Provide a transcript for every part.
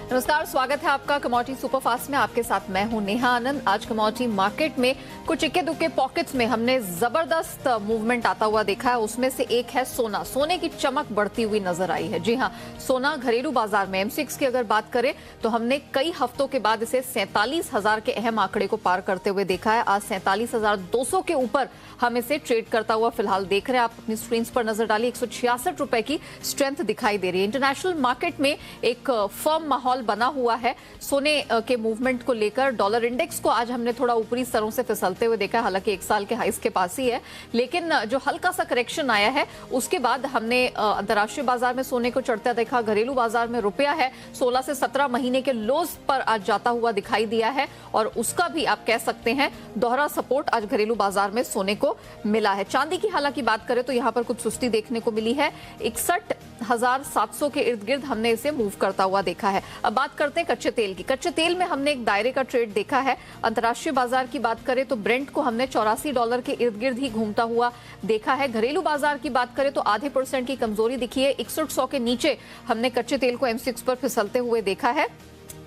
नमस्कार, स्वागत है आपका कमोडिटी सुपरफास्ट में। आपके साथ मैं हूं नेहा आनंद। आज कमोडिटी मार्केट में कुछ इक्के दुक्के पॉकेट्स में हमने जबरदस्त मूवमेंट आता हुआ देखा है। उसमें से एक है सोना। सोने की चमक बढ़ती हुई नजर आई है। जी हां, सोना घरेलू बाजार में एमसीएक्स की अगर बात करें तो हमने कई हफ्तों के बाद इसे 47,000 के अहम आंकड़े को पार करते हुए देखा है। आज 47,200 के ऊपर हम इसे ट्रेड करता हुआ फिलहाल देख रहे हैं। आप अपनी स्क्रीन पर नजर डालिए, 166 रुपए की स्ट्रेंथ दिखाई दे रही है। इंटरनेशनल मार्केट में एक फर्म माहौल बना हुआ है सोने के मूवमेंट को लेकर। डॉलर इंडेक्स को आज हमने थोड़ा ऊपरी स्तरों से फिसलते हुए देखा, हालांकि एक साल के हाईस के पास ही है, लेकिन जो हल्का सा करेक्शन आया है उसके बाद हमने अंतर्राष्ट्रीय बाजार में सोने को चढ़ता देखा। घरेलू बाजार में रुपया है 16 से 17 महीने के लोज पर आज जाता हुआ दिखाई दिया है और उसका भी आप कह सकते हैं दोहरा सपोर्ट आज घरेलू बाजार में सोने को मिला है। चांदी की हालांकि बात करें तो यहां पर कुछ सुस्ती देखने को मिली है। 61,700 के इर्द गिर्द हमने इसे मूव करता हुआ देखा है। अब बात करते हैं कच्चे तेल की। कच्चे तेल में हमने एक दायरे का ट्रेड देखा है। अंतर्राष्ट्रीय बाजार की बात करें तो ब्रेंट को हमने $84 के इर्द गिर्द ही घूमता हुआ देखा है। घरेलू बाजार की बात करें तो आधे % की कमजोरी दिखी है। 6100 के नीचे हमने कच्चे तेल को एमसीएक्स पर फिसलते हुए देखा है।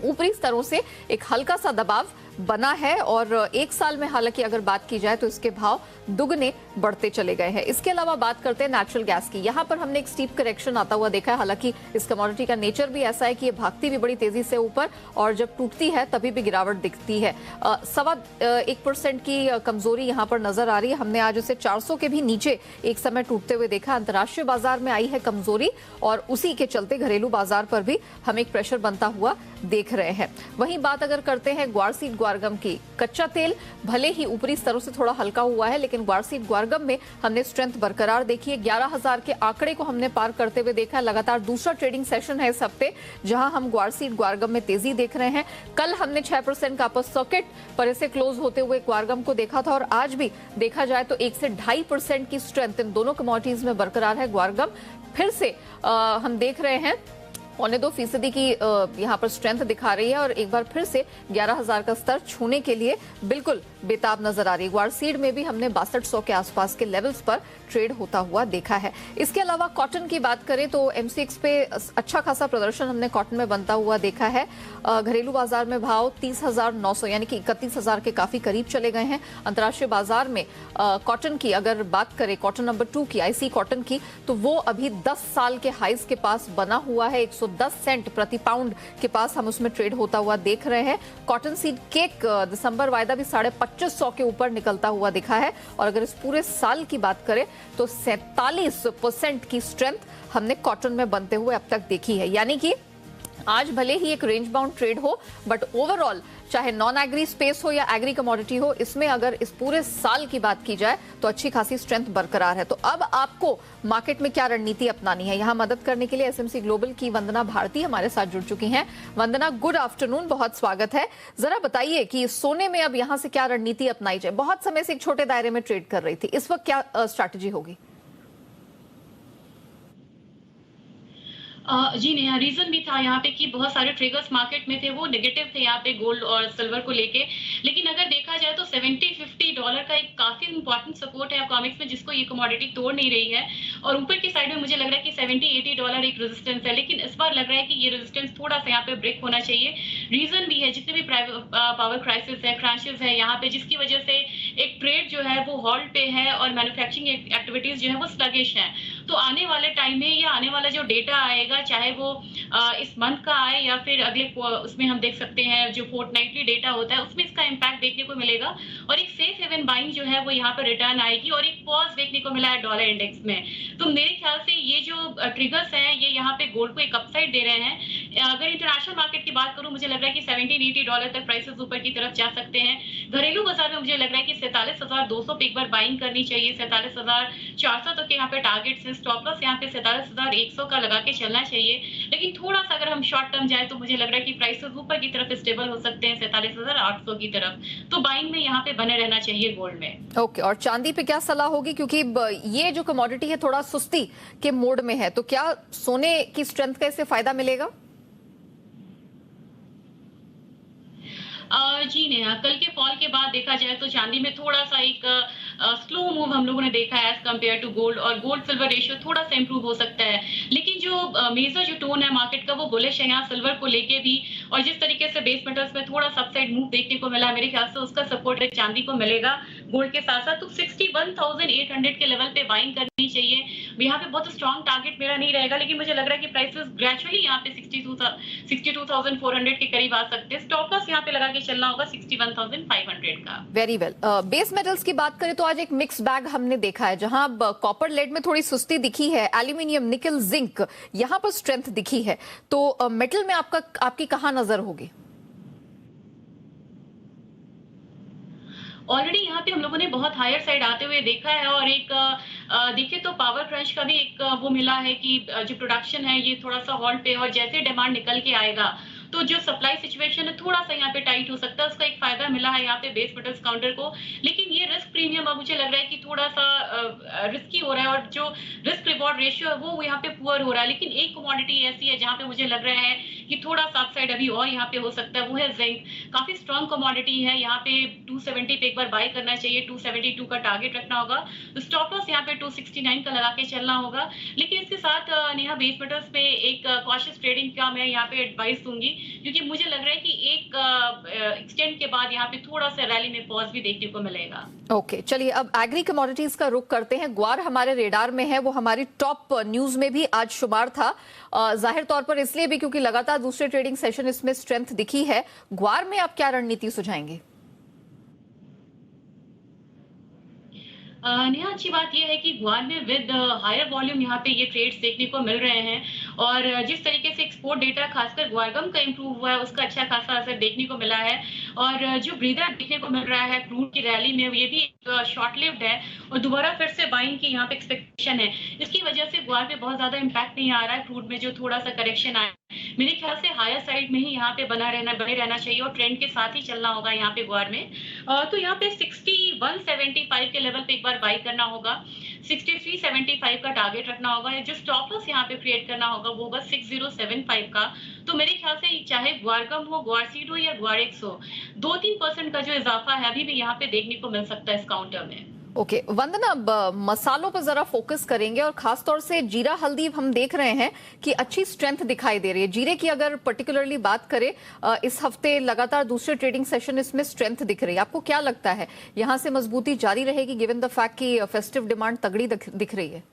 ऊपरी स्तरों से एक हल्का सा दबाव बना है और एक साल में हालांकि अगर बात की जाए तो इसके भाव दुगने बढ़ते चले गए हैं। इसके अलावा बात करते हैं नेचुरल गैस की। यहां पर हमने एक स्टीप करेक्शन आता हुआ देखा है। हालांकि इस कमोडिटी का नेचर भी ऐसा है कि ये भागती भी बड़ी तेजी से ऊपर और जब टूटती है तभी भी गिरावट दिखती है। 1.25% की कमजोरी यहां पर नजर आ रही है। हमने आज उसे 400 के भी नीचे एक समय टूटते हुए देखा। अंतर्राष्ट्रीय बाजार में आई है कमजोरी और उसी के चलते घरेलू बाजार पर भी हम एक प्रेशर बनता हुआ देख रहे हैं। वहीं बात अगर करते हैं ग्वारसीड ग्वारगम की। कच्चा तेल भले ही ऊपरी स्तरों से थोड़ा हल्का हुआ है, लेकिन ग्वारसीड ग्वारगम में हमने स्ट्रेंथ बरकरार देखी है। 11,000 के आंकड़े को हमने पार करते हुए देखा। लगातार दूसरा ट्रेडिंग सेशन है इस हफ्ते जहां हम ग्वारसीड ग्वारगम में तेजी देख रहे हैं। कल हमने 6% का अपर सर्किट पर इसे क्लोज होते हुए ग्वारगम को देखा था और आज भी देखा जाए तो 1 से 2.5% की स्ट्रेंथ इन दोनों कमोडिटीज में बरकरार है। ग्वारगम फिर से हम देख रहे हैं 0.25% की यहाँ पर स्ट्रेंथ दिखा रही है और एक बार फिर से 11,000 का स्तर छूने के लिए बिल्कुल बेताब नजर आ रही है। ग्वारसीड में भी हमने 6200 के आसपास के लेवल्स पर ट्रेड होता हुआ देखा है। इसके अलावा कॉटन की बात करें तो एमसीएक्स पे अच्छा खासा प्रदर्शन हमने कॉटन में बनता हुआ देखा है। घरेलू बाजार में भाव 30,900 यानी कि 31,000 के काफी करीब चले गए हैं। अंतर्राष्ट्रीय बाजार में कॉटन की अगर बात करें, कॉटन नंबर 2 की, आईसी कॉटन की, तो वो अभी 10 साल के हाइस के पास बना हुआ है। 110 सेंट प्रति पाउंड के पास हम उसमें ट्रेड होता हुआ देख रहे हैं। कॉटन सीड केक दिसंबर वायदा भी 2550 के ऊपर निकलता हुआ दिखा है और अगर इस पूरे साल की बात करें तो 47% की स्ट्रेंथ हमने कॉटन में बनते हुए अब तक देखी है। यानी कि आज भले ही एक रेंज बाउंड ट्रेड हो, बट ओवरऑल चाहे नॉन एग्री स्पेस हो या एग्री कमोडिटी हो, इसमें अगर इस पूरे साल की बात की जाए तो अच्छी खासी स्ट्रेंथ बरकरार है। तो अब आपको मार्केट में क्या रणनीति अपनानी है, यहाँ मदद करने के लिए एसएमसी ग्लोबल की वंदना भारती हमारे साथ जुड़ चुकी हैं। वंदना, गुड आफ्टरनून, बहुत स्वागत है। जरा बताइए कि सोने में अब यहाँ से क्या रणनीति अपनाई जाए। बहुत समय से एक छोटे दायरे में ट्रेड कर रही थी, इस वक्त क्या स्ट्रैटेजी होगी? जी नेहा, रीजन भी था यहाँ पे कि बहुत सारे ट्रिगर्स मार्केट में थे, वो नेगेटिव थे यहाँ पे गोल्ड और सिल्वर को लेके। लेकिन अगर देखा जाए तो $70-50 का एक काफी इंपॉर्टेंट सपोर्ट है इकोनॉमिक्स में, जिसको ये कमोडिटी तोड़ नहीं रही है। और ऊपर की साइड में मुझे लग रहा है कि $70-80 एक रेजिस्टेंस है, लेकिन इस बार लग रहा है कि ये रेजिस्टेंस थोड़ा सा यहाँ पे ब्रेक होना चाहिए। रीजन भी है, जितने भी पावर क्राइसिस है, क्रैशेस है यहाँ पे, जिसकी वजह से एक ट्रेड जो है वो हॉल्ट पे है और मैन्युफैक्चरिंग एक्टिविटीज जो है वो स्लगिश है। तो आने वाले टाइम में या आने वाला जो डेटा आएगा, चाहे वो इस मंथ का आए या फिर अगले उसमें हम देख सकते हैं जो फोर्टनाइटली डेटा होता है, उसमें इसका इम्पैक्ट देखने को मिलेगा और एक सेफ हेवन बाइंग जो है वो यहाँ पर रिटर्न आएगी और एक पॉज देखने को मिला है डॉलर इंडेक्स में। तो मेरे ख्याल से ये जो ट्रिगर्स हैं ये यहाँ पे गोल्ड को एक अपसाइड दे रहे हैं। अगर इंटरनेशनल मार्केट की बात करूं, मुझे लग रहा है कि $70-80 तक प्राइसेस ऊपर की तरफ जा सकते हैं। घरेलू बाजार में मुझे लग रहा है कि 47,200 पे एक बार बाइंग करनी चाहिए। 47,400 तक यहाँ पे टारगेट्स हैं। स्टॉप लॉस यहाँ पे 47,100 का लगा के चलना चाहिए। लेकिन थोड़ा सा अगर हम शॉर्ट टर्म जाए तो मुझे लग रहा है कि प्राइसेस ऊपर की तरफ स्टेबल हो सकते हैं 47,800 की तरफ। तो बाइंग में यहाँ पे बने रहना चाहिए गोल्ड में। ओके, और चांदी पे क्या सलाह होगी, क्योंकि ये जो कमोडिटी है थोड़ा सुस्ती के मोड में है, तो क्या सोने की स्ट्रेंथ का इससे फायदा मिलेगा? जी नेहा, कल के फॉल के बाद देखा जाए तो चांदी में थोड़ा सा एक स्लो मूव हम लोगों ने देखा है एज कम्पेयर टू गोल्ड, और गोल्ड सिल्वर रेशियो थोड़ा सा इंप्रूव हो सकता है। लेकिन जो मेजर जो टोन है मार्केट का वो बुलिश है यहाँ सिल्वर को लेके भी, और जिस तरीके से बेस मेटल्स में थोड़ा सबसाइड मूव देखने को मिला, मेरे ख्याल से उसका सपोर्ट एक चांदी को मिलेगा गोल्ड के साथ साथ। तो 61,800 के लेवल पे बाइंग करनी चाहिए। यहाँ पे बहुत स्ट्रॉन्ग टारगेट मेरा नहीं रहेगा, लेकिन मुझे लग रहा है कि प्राइसेस ग्रेजुअली यहाँ पे 62,400 के करीब आ सकते हैं। स्टॉप लॉस यहाँ पे लगा के चलना होगा 61,500 का। Very well. बेस मेटल्स की बात करें तो आज एक मिक्स बैग हमने देखा है, जहां कॉपर लेड में थोड़ी सुस्ती दिखी है, एल्यूमिनियम, निकल, जिंक यहां पर स्ट्रेंथ दिखी है। तो मेटल में आपकी कहां नजर होगी? ऑलरेडी यहाँ पे हम लोगों ने बहुत हायर साइड आते हुए देखा है, और एक देखे तो पावर क्रंच का भी एक वो मिला है कि जो प्रोडक्शन है ये थोड़ा सा हॉल्ट पे, और जैसे डिमांड निकल के आएगा तो जो सप्लाई सिचुएशन है थोड़ा सा यहाँ पे टाइट हो सकता है। उसका एक फायदा मिला है यहाँ पे बेस मेटल्स काउंटर को, लेकिन ये रिस्क प्रीमियम अब मुझे लग रहा है कि थोड़ा सा रिस्की हो रहा है, और जो रिस्क रिवॉर्ड रेशियो है वो यहाँ पे पुअर हो रहा है। लेकिन एक कमोडिटी ऐसी है जहाँ पे मुझे लग रहा है कि थोड़ा सा अपसाइड अभी और यहाँ पे हो सकता है, वो है जिंक। काफी स्ट्रॉन्ग कमोडिटी है, यहाँ पे 270 पे एक बार बाय करना चाहिए, 272 का टारगेट रखना होगा। तो स्टॉप लॉस यहाँ पे 269 का लगा के चलना होगा। लेकिन इसके साथ नेहा बेस मेटल्स पे एक कॉशियस ट्रेडिंग का मैं यहाँ पे एडवाइस दूंगी, क्योंकि मुझे लग रहा है कि एक एक्सटेंड के बाद यहाँ पे थोड़ा सा रैली में पॉज भी देखने को मिलेगा। ओके, चलिए अब एग्री कमोडिटीज का रुख करते हैं। ग्वार हमारे रेडार में है, वो हमारी टॉप न्यूज में भी आज शुमार था, जाहिर तौर पर इसलिए भी क्योंकि लगातार दूसरे ट्रेडिंग सेशन इसमें स्ट्रेंथ दिखी है। ग्वार में आप क्या रणनीति सुझाएंगे? नेहा अच्छी बात यह है कि ग्वार में विद हायर वॉल्यूम यहाँ पे ये ट्रेड्स देखने को मिल रहे हैं, और जिस तरीके से एक्सपोर्ट डेटा खासकर ग्वारगम का इंप्रूव हुआ है उसका अच्छा खासा असर देखने को मिला है। और जो ब्रीदर देखने को मिल रहा है क्रूड की रैली में, ये भी शॉर्ट लिव्ड है, और दोबारा फिर से बाइंग की यहाँ पे एक्सपेक्टेशन है। इसकी वजह से ग्वार पे बहुत ज्यादा इम्पैक्ट नहीं आ रहा है क्रूड में जो थोड़ा सा करेक्शन आया। मेरे ख्याल से हायर साइड में ही यहाँ पे बने रहना चाहिए, और ट्रेंड के साथ ही चलना होगा यहाँ पे ग्वार में। तो यहाँ पे 6175 के लेवल पे एक बार बाई करना होगा, 6375 का टारगेट रखना होगा। जो स्टॉप लॉस यहाँ पे क्रिएट करना होगा वो होगा 6075 का। तो मेरे ख्याल से चाहे ग्वारगम हो, ग्वारसीड हो या ग्वारेक्स हो, 2-3% का जो इजाफा है अभी भी यहाँ पे देखने को मिल सकता है इस काउंटर में। ओके, वंदना, अब मसालों पर जरा फोकस करेंगे, और खासतौर से जीरा हल्दी हम देख रहे हैं कि अच्छी स्ट्रेंथ दिखाई दे रही है। जीरे की अगर पर्टिकुलरली बात करें, इस हफ्ते लगातार दूसरे ट्रेडिंग सेशन इसमें स्ट्रेंथ दिख रही है। आपको क्या लगता है यहां से मजबूती जारी रहेगी गिवन द फैक्ट कि फेस्टिव डिमांड तगड़ी दिख रही है?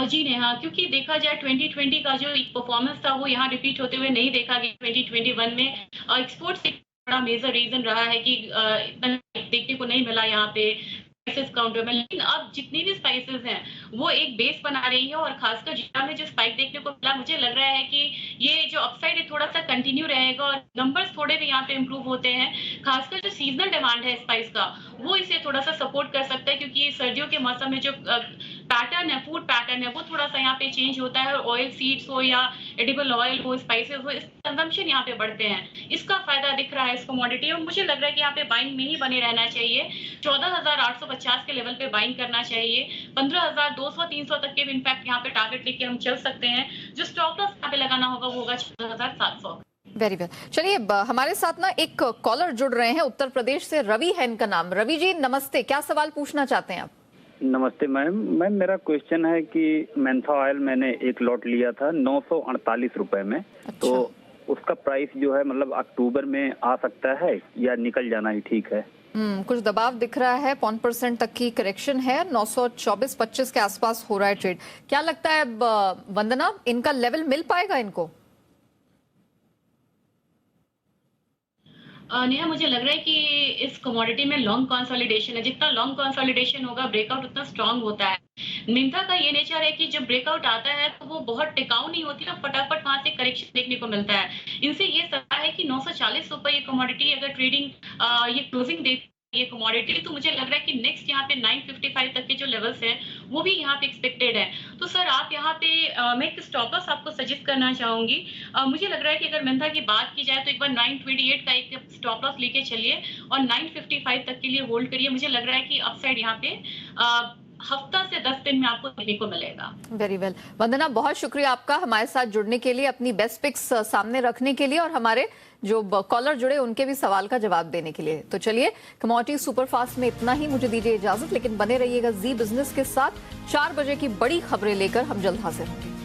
जी नेहा, क्योंकि देखा जाए 2020 का जो एक परफॉर्मेंस था वो यहाँ रिपीट होते हुए नहीं देखा गया 2021 में। एक्सपोर्ट से बड़ा मेजर रीजन रहा है कि इतना देखने को नहीं मिला यहाँ पे स्पाइसेस काउंटर में। लेकिन अब जितनी भी स्पाइसेस हैं वो एक बेस बना रही है, और खासकर जीरा में जो स्पाइक देखने को मिला, मुझे लग रहा है कि ये जो अपसाइड है थोड़ा सा कंटिन्यू रहेगा, और नंबर्स थोड़े भी यहाँ पे इंप्रूव होते हैं। खासकर जो सीजनल डिमांड है स्पाइस का वो इसे थोड़ा सा सपोर्ट कर सकता है, क्योंकि सर्दियों के मौसम में जो पैटर्न है, फूड पैटर्न है, वो थोड़ा सा यहाँ पे चेंज होता है। ऑयल सीड्स हो या एडिबल ऑयल हो, स्पाइसेस हो, इस कंजम्पशन यहाँ पे बढ़ते हैं। इसका फायदा दिख रहा है इस कमोडिटी, और मुझे लग रहा है कि यहाँ पे बाइंग में ही बने रहना चाहिए। 14,850 के लेवल पे बाइंग करना चाहिए। 15,200-300 तक के इनफैक्ट यहाँ पे टारगेट लेके हम चल सकते हैं। जो स्टॉप लॉस यहाँ पे लगाना होगा वो होगा 14,700। Very well. चलिए, हमारे साथ ना एक कॉलर जुड़ रहे हैं उत्तर प्रदेश से, रवि है इनका नाम। रवि जी नमस्ते, क्या सवाल पूछना चाहते हैं आप? नमस्ते मैम। मेरा क्वेश्चन है कि मेंथा ऑयल मैंने एक लॉट लिया था 948 रुपए में। अच्छा। तो उसका प्राइस जो है मतलब अक्टूबर में आ सकता है या निकल जाना ही ठीक है? कुछ दबाव दिख रहा है, 1% तक की करेक्शन है, 924-25 के आसपास हो रहा है ट्रेड। क्या लगता है वंदना, इनका लेवल मिल पाएगा इनको? नेहा, मुझे लग रहा है कि इस कमोडिटी में लॉन्ग कंसोलिडेशन है। जितना लॉन्ग कंसोलिडेशन होगा, ब्रेकआउट उतना स्ट्रांग होता है। मिंथा का ये नेचर है कि जब ब्रेकआउट आता है तो वो बहुत टिकाऊ नहीं होती, तो फटाफट वहां से करेक्शन देखने को मिलता है। इनसे ये सलाह है कि 940 रुपए ये कमोडिटी अगर ट्रेडिंग ये क्लोजिंग दे ये कमोडिटी, तो मुझे लग रहा है कि नेक्स्ट यहाँ पे 955 तक के जो लेवल्स हैं वो भी यहाँ पे एक्सपेक्टेड है। तो सर आप यहाँ पे मैं एक स्टॉप लॉस आपको सजेस्ट करना चाहूंगी। मुझे लग रहा है कि अगर मिंथा की बात की जाए तो एक बार 928 का एक स्टॉप लॉस लेके चलिए, और 955 तक के लिए होल्ड करिए। मुझे लग रहा है कि अपसाइड यहाँ पे हफ्ता से 10 दिन में आपको देखने को मिलेगा। वेरी वेल वंदना, बहुत शुक्रिया आपका हमारे साथ जुड़ने के लिए, अपनी बेस्ट पिक्स सामने रखने के लिए और हमारे जो कॉलर जुड़े उनके भी सवाल का जवाब देने के लिए। तो चलिए, कमोडिटी सुपरफास्ट में इतना ही, मुझे दीजिए इजाजत, लेकिन बने रहिएगा जी बिजनेस के साथ। 4 बजे की बड़ी खबरें लेकर हम जल्द हाजिर होंगे।